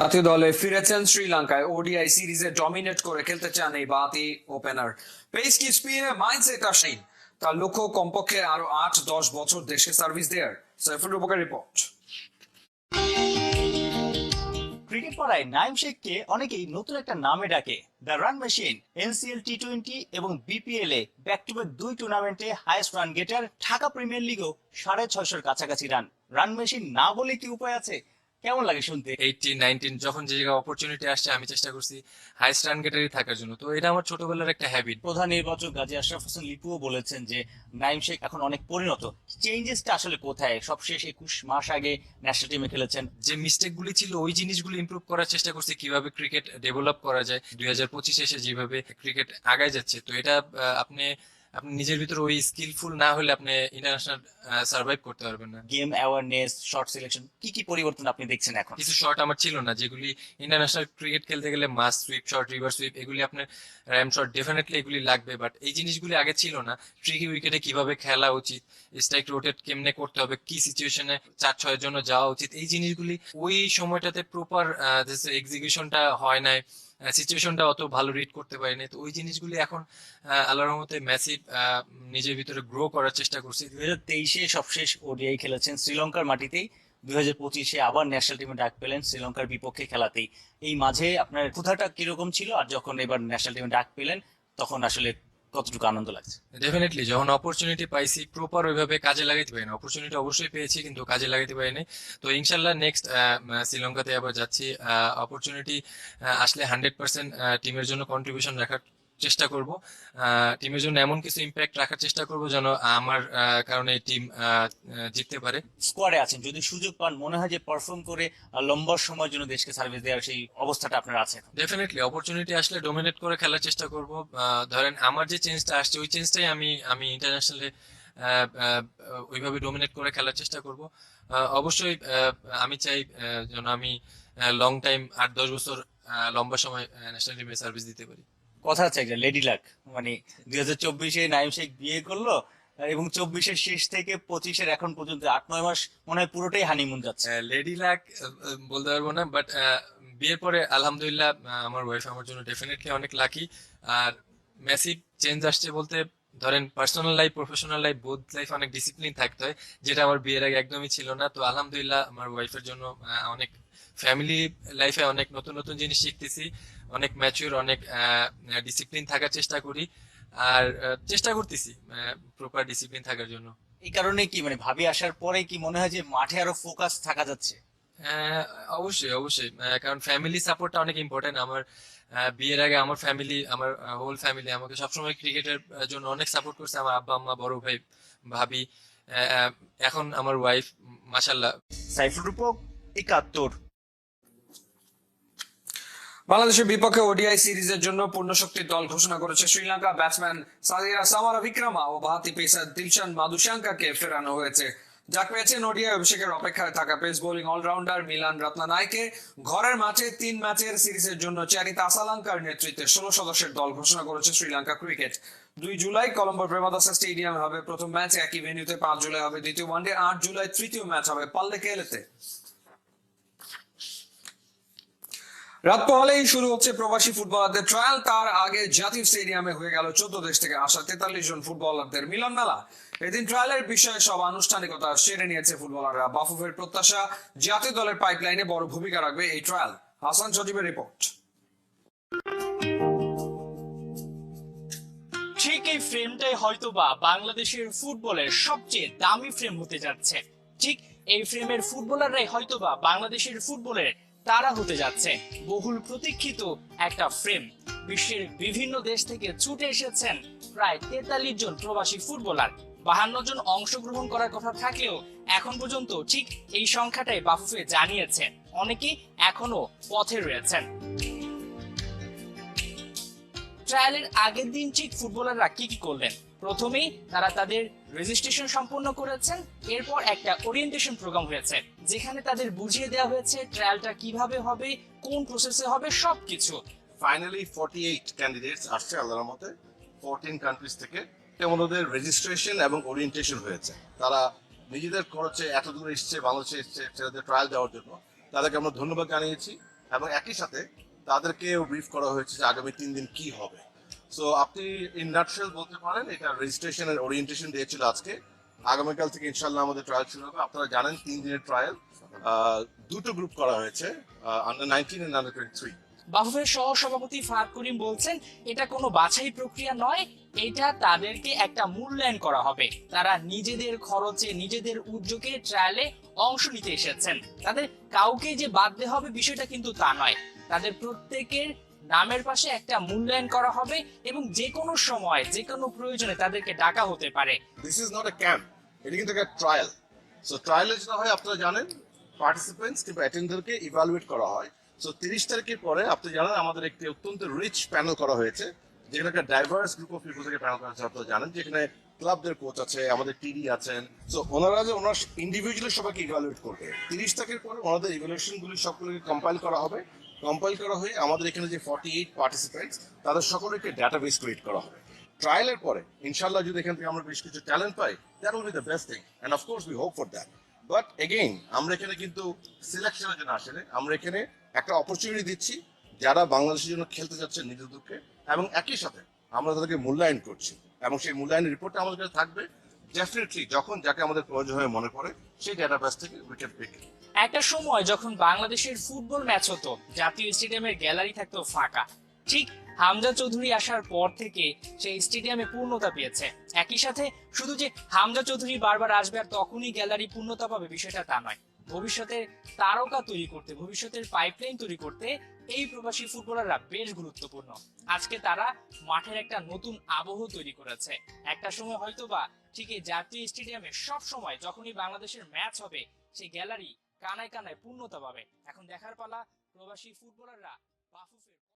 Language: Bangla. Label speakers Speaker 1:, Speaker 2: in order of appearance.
Speaker 1: জাতীয় দলে ফিরেছেন শ্রীলঙ্কায় ওডিআই সিরিজে ডমিনেট করে খেলতে চান এই বাতি ওপেনার। পেস কি স্পিনে মাইন্ডসেট আসেন, তার লক্ষ্য কমপক্ষে আরো ৮-১০ বছর দেশে সার্ভিস দেয়ার। সাইফুল রূপকের রিপোর্ট।
Speaker 2: ক্রিকেট পাড়ায় নাইম শেখকে অনেকেই নতুন একটা নামে ডাকে, দ্য রান মেশিন। এনসিএল টি-20 এবং বিপিএল এ ব্যাক টু ব্যাক 2 টুর্নামেন্টে highest run getter, Dhaka premier লিগেও 650-এর কাছাকাছি রান মেশিন না বলে কি উপায় আছে? কেমন লাগে শুনতে?
Speaker 3: 18-19 যখন যে জায়গায় অপরচুনিটি আসছে আমি চেষ্টা করছি হাইস্ট রান গেটারই থাকার জন্য। তো এটা আমার ছোটবেলার একটা হ্যাবিট।
Speaker 2: প্রধান নির্বাচক গাজী আশরাফ হোসেন লিপুও বলেছেন যে নাইম শেখ এখন অনেক পরিণত। চেঞ্জেসটা আসলে কোথায়? সবশেষ 21 মাস আগে ন্যাশনাল টিমে খেলেছেন।
Speaker 3: যে মিস্টেকগুলি ছিল ওই জিনিসগুলো ইমপ্রুভ করার চেষ্টা করছি, কিভাবে ক্রিকেট ডেভেলপ করা যায়। 2025 এসে যেভাবে ক্রিকেট আগায় যাচ্ছে, তো এটা আপনি আপনি নিজের ভিতরে ওই স্কিলফুল না হলে আপনি ইন্টারন্যাশনাল সার্ভাইভ করতে পারবেন না।
Speaker 2: গেম অ্যাওয়ারনেস, শর্ট সিলেকশন, কি পরিবর্তন আপনি দেখছেন এখন?
Speaker 3: কিছু শট আমার ছিল না, যেগুলি ইন্টারন্যাশনাল ক্রিকেট খেলতে গেলে মাস সুইপ শট, রিভার সুইপ, এগুলি আপনার র্যাম শট ডেফিনেটলি এগুলি লাগবে, বাট এই জিনিসগুলি আগে ছিল না। ট্রিকি উইকেটে কিভাবে খেলা উচিত, স্ট্রাইক রোটেট কেমনে করতে হবে, কি সিচুয়েশনে 4-6 জন্য যাওয়া উচিত, এই জিনিসগুলি ওই সময়টাতে প্রপার এক্সিকিউশনটা হয় নাই, সিচুয়েশনটা অত ভালো রিড করতে পারিনি। তো ওই জিনিসগুলি এখন আল্লাহর রহমতে ম্যাসিভ নিজের ভিতরে গ্রো করার চেষ্টা করছি।
Speaker 2: 2023-এ সবশেষ ওডিআই খেলেছেন শ্রীলঙ্কার মাটিতেই, 2025-এ আবার ন্যাশনাল টিমে ডাক পেলেন শ্রীলঙ্কার বিপক্ষে খেলাতেই। এই মাঝে আপনার ক্ষুধাটা কিরকম ছিল, আর যখন এবার ন্যাশনাল টিমে ডাক পেলেন তখন আসলে কতটুকু আনন্দ লাগছে?
Speaker 3: ডেফিনেটলি যখন অপরচুনিটি পাইছি প্রপার ওইভাবে কাজে লাগাইতে পারিনি। অপরচুনিটি অবশ্যই পেয়েছি কিন্তু কাজে লাগাইতে পারিনি। তো ইনশাল্লাহ নেক্সট শ্রীলঙ্কাতে আবার যাচ্ছি। অপরচুনিটি আসলে 100% টিমের জন্য কন্ট্রিবিউশন রাখার চেষ্টা করব। টিমের জন্য এমন কিছু ইম্প্যাক্ট রাখার চেষ্টা করব যেন আমার কারণে টিম জিততে পারে।
Speaker 2: স্কোয়াডে আছেন, যদি সুযোগ পান মনে হয় যে পারফর্ম করে লম্বা সময়ের জন্য দেশকে সার্ভিস দেওয়ার সেই অবস্থাটা আপনার আছে?
Speaker 3: ডেফিনেটলি অপরচুনিটি আসলে ডোমিনেট করে খেলার চেষ্টা করব। ধরেন আমার যে চেঞ্জটা আসছে ওই চেঞ্জটাই আমি ইন্টারন্যাশনালে ওইভাবে ডোমিনেট করে খেলার চেষ্টা করব। অবশ্যই আমি চাই যেন আমি লং টাইম 8-10 বছর লম্বা সময় ন্যাশনাল টিমে সার্ভিস দিতে পারি।
Speaker 2: কথা আছে একটা লেডি লাক, মানে 2024-এ নাইম শেখ বিয়ে করলো এবং 24-এর শেষ থেকে 25-এর এখন পর্যন্ত 8-9 মাস মনে হয় পুরোটাই হানিমুন যাচ্ছে।
Speaker 3: লেডি লাক বলতে পারবো না, বাট বিয়ের পরে আলহামদুলিল্লাহ আমার ওয়াইফ আমার জন্য ডেফিনেটলি অনেক লাকি। আর মেসিভ চেঞ্জ আসছে বলতে ধরেন personal life professional life both life অনেক ডিসিপ্লিন থাকতে হয়, যেটা আমার বিয়ের আগে একদমই ছিল না। তো আলহামদুলিল্লাহ আমার ওয়াইফের জন্য অনেক ফ্যামিলি লাইফে অনেক নতুন নতুন জিনিস শিখতেছি, অনেক ম্যাচিউর, অনেক ডিসিপ্লিন থাকার চেষ্টা করি। আর চেষ্টা করতেছি প্রপার ডিসিপ্লিন থাকার জন্য।
Speaker 2: এই কারণে কি মানে ভাবি আসার পরে কি মনে হয় যে মাঠে আরো ফোকাস থাকা যাচ্ছে?
Speaker 3: হ্যাঁ, অবশ্যই অবশ্যই, কারণ ফ্যামিলি সাপোর্টটা অনেক ইম্পর্টেন্ট। আমার বিয়ের আগে আমার ফ্যামিলি, আমার হোল ফ্যামিলি আমাকে সবসময় ক্রিকেটের জন্য অনেক সাপোর্ট করছে। আমার আব্বা আম্মা, বড় ভাই, ভাবি, এখন আমার ওয়াইফ, মাশাল্লাহ।
Speaker 2: সাইফুল রূপক, 71।
Speaker 1: বাংলাদেশের বিপক্ষে ওডিআই সিরিজের জন্য পূর্ণশক্তির দল ঘোষণা করেছে শ্রীলঙ্কা। ব্যাটসম্যান সাদিয়া সামারাভিক্রমা ও বাহাতি পেসার দিলশান মাদুশাঙ্কাকে ফেরানো হয়েছে। যা পেয়েছেন ওডিআই অভিষেকের অপেক্ষায় থাকা পেস বোলিং অলরাউন্ডার মিলান রত্নানায়কে। ঘরের মাঠে 3 ম্যাচের সিরিজের জন্য চারিতা আসালাঙ্কার নেতৃত্বে 16 সদস্যের দল ঘোষণা করেছে শ্রীলঙ্কা ক্রিকেট। 2 জুলাই কলম্বোর প্রেমাদাসা স্টেডিয়ামে হবে প্রথম ম্যাচ, একই ভেন্যুতে 5 জুলাই হবে দ্বিতীয় ওয়ানডে, 8 জুলাই তৃতীয় ম্যাচ হবে পাল্লেকেলেতে। রাত পোহালেই শুরু হচ্ছে প্রবাসী ফুটবলারদের ট্রায়াল। তার আগে জাতীয় স্টেডিয়ামে হয়ে গেল 14 দেশ থেকে আসা 43 জন ফুটবলারদের মিলন মেলা। এদিন ট্রায়ালের বিষয়ে সব আনুষ্ঠানিকতা সেরে নিয়েছে ফুটবলাররা। বাফুফের প্রত্যাশা, জাতীয় দলের পাইপলাইনে বড় ভূমিকা রাখবে এই ট্রায়াল। হাসান সজীবের রিপোর্ট।
Speaker 2: ঠিক এই ফ্রেমটাই হয়তোবা বাংলাদেশের ফুটবলের সবচেয়ে দামি ফ্রেম হতে যাচ্ছে। ঠিক এই ফ্রেমের ফুটবলাররাই হয়তোবা বাংলাদেশের ফুটবলের তারা হতে যাচ্ছে। বহুল প্রতীক্ষিত একটা ফ্রেম। বিশ্বের বিভিন্ন দেশ থেকে ছুটে এসেছেন প্রায় 43 জন প্রবাসী ফুটবলার। 52 জন অংশগ্রহণ করার কথা থাকলেও এখন পর্যন্ত ঠিক এই সংখ্যাটাই বাফুফে জানিয়েছে। অনেকেই এখনো পথে রয়েছেন। ট্রায়ালের আগের দিন ঠিক ফুটবলাররা কি করলেন? প্রথমেই তারা তাদের রেজিস্ট্রেশন সম্পন্ন করেছেন। এরপর একটা ওরিয়েন্টেশন প্রোগ্রাম হয়েছে, যেখানে তাদের বুঝিয়ে দেওয়া হয়েছে ট্রায়ালটা কিভাবে হবে, কোন প্রসেসে হবে, সবকিছু।
Speaker 4: ফাইনালি 48 ক্যান্ডিডেটস আসছে আল্লাহর মতে 14 কান্ট্রিজ থেকে, এবং ওদের রেজিস্ট্রেশন এবং ওরিয়েন্টেশন হয়েছে। তারা নিজেদের খরচে এত দূরে এসছে, বাংলাদেশে এসছে ছেলেদের ট্রায়াল দেওয়ার জন্য। তাদেরকে আমরা ধন্যবাদ জানিয়েছি এবং একই সাথে তাদেরকেও ব্রিফ করা হয়েছে যে আগামী 3 দিন কি হবে। সো আপনি ইন নাটশেল বলতে পারেন এটা রেজিস্ট্রেশন এর ওরিয়েন্টেশন ডে ছিল আজকে। আগামীকাল থেকে ইনশাল্লাহ আমাদের ট্রায়াল শুরু হবে। আপনারা জানেন 3 দিনের ট্রায়াল, দুটো গ্রুপ করা হয়েছে, আন্ডার 19 এন্ড আন্ডার 23।
Speaker 2: বাফুফের সহ সভাপতি ফাহাদ করিম বলছেন এটা কোনো বাছাই প্রক্রিয়া নয়, এটা তাদেরকে একটা মূল্যায়ন করা হবে। তারা নিজেদের খরচে নিজেদের উদ্যোগে ট্রায়ালে অংশ নিতে এসেছেন, তাদের কাউকে যে বাদ দেওয়া হবে বিষয়টা কিন্তু তা নয়। তাদের প্রত্যেকের নামের পাশে একটা মূল্যায়ন করা হবে এবং যে কোনো সময় যে কোনো প্রয়োজনে তাদেরকে ডাকা হতে পারে।
Speaker 4: This is not a camp, এটা কিন্তু একটা ট্রায়াল। সো ট্রায়ালে যেটা হয় আপনারা জানেন পার্টিসিপেন্টস কিংবা অ্যাটেন্ডারকে ইভালুয়েট করা হয়। সো 30 তারিখের পরে আপনি জানেন আমাদের একটি অত্যন্ত রিচ প্যানেল করা হয়েছে, যেখানে একটা ডাইভার্স গ্রুপ অফ পিপল থেকে প্যানেল করা হয়েছে। আপনারা জানেন যেখানে ক্লাবদের কোচ আছে, আমাদের টিডি আছেন। সো ওনারা যে ওনার ইন্ডিভিজুয়ালি সবাইকে ইভালুয়েট করবে। 30 তারিখের পরে ওনাদের ইভালুয়েশন গুলি সবগুলোকে কম্পাইল করা হবে। কম্পাইল করা হয়ে আমাদের এখানে যে 48 পার্টিসিপেন্টস তাদের সকলকে ডাটাবেস ক্রিয়েট করা হবে। ট্রায়ালের পরে ইনশাল্লাহ যদি এখান থেকে আমরা বেশ কিছু talent pi, that will be the best thing end of course we hope for that. But again আমরা এখানে কিন্তু সিলেকশনের জন্য আসলে আমরা এখানে একটা অপরচুনিটি দিচ্ছি যারা বাংলাদেশের জন্য খেলতে যাচ্ছে নিজ উদ্যোগে, এবং একই সাথে আমরা তাদেরকে মূল্যায়ন করছি এবং সেই মূল্যায়নের রিপোর্টটা আমাদের কাছে থাকবে। ডেফিনেটলি যখন যাকে আমাদের প্রয়োজন হয়ে মনে পড়ে সেই ডেটাবেস থেকে উই ক্যান পিক।
Speaker 2: একটা সময় যখন বাংলাদেশের ফুটবল ম্যাচ হতো জাতীয় স্টেডিয়ামের গ্যালারি থাকতো ফাঁকা, ঠিক হামজা চৌধুরী আসার পর থেকে সেই স্টেডিয়ামে পূর্ণতা পেয়েছে। একই সাথে শুধু যে হামজা চৌধুরী বারবার আসবে আর তখনই গ্যালারি পূর্ণতা পাবে বিষয়টা তা নয়। ভবিষ্যতের তারকা তৈরি করতে, ভবিষ্যতের পাইপলাইন তৈরি করতে এই প্রবাসী ফুটবলাররা বেশ গুরুত্বপূর্ণ। আজকে তারা মাঠের একটা নতুন আবহ তৈরি করেছে। একটা সময় হয়তোবা ঠিক এই জাতীয় স্টেডিয়ামে সব সময় যখনই বাংলাদেশের ম্যাচ হবে সেই গ্যালারি কানায় কানায় পূর্ণতা পাবে। এখন দেখার পালা প্রবাসী ফুটবলাররা